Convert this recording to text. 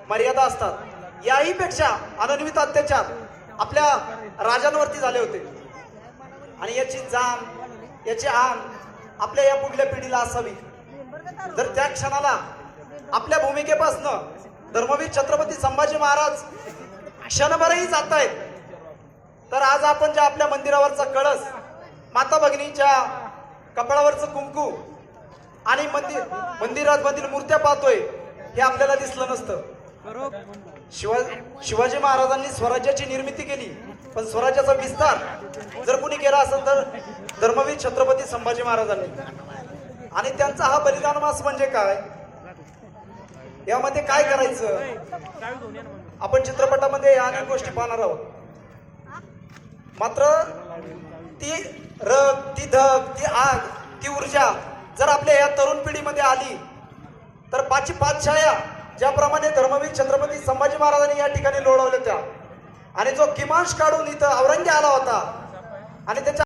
मर्यादा असतात. याही पेक्षा अनन्वित अत्याचार आपल्या राजांवरती झाले होते आणि याची जाण याची आण आपल्या या पुढल्या पिढीला असावी. जर त्या क्षणाला आपल्या भूमिकेपासनं धर्मवीर छत्रपती संभाजी महाराज क्षणभरही जात आहेत, तर आज आपण ज्या आपल्या मंदिरावरचा कळस, माता भगिनीच्या कपाळावरचं कुंकू आणि मंदिरामधील मूर्त्या पाहतोय, हे आपल्याला दिसलं नसतं. शिवाजी महाराजांनी स्वराज्याची निर्मिती केली, पण स्वराज्याचा विस्तार जर कोणी केला असेल तर धर्मवीर छत्रपती संभाजी महाराजांनी. आणि त्यांचा हा बलिदान मास म्हणजे काय, यामध्ये काय करायचं आपण चित्रपटामध्ये अनेक गोष्टी पाहणार आहोत. मात्र ती रग, ती धग, ती आग, ती ऊर्जा जर आपल्या या तरुण पिढीमध्ये आली तर पाची पाच छाया ज्याप्रमाणे धर्मवीर छत्रपती संभाजी महाराजांनी या ठिकाणी लोळवल्या होत्या आणि जो किमांश काढून इथं औरंगी आला होता आणि त्याच्या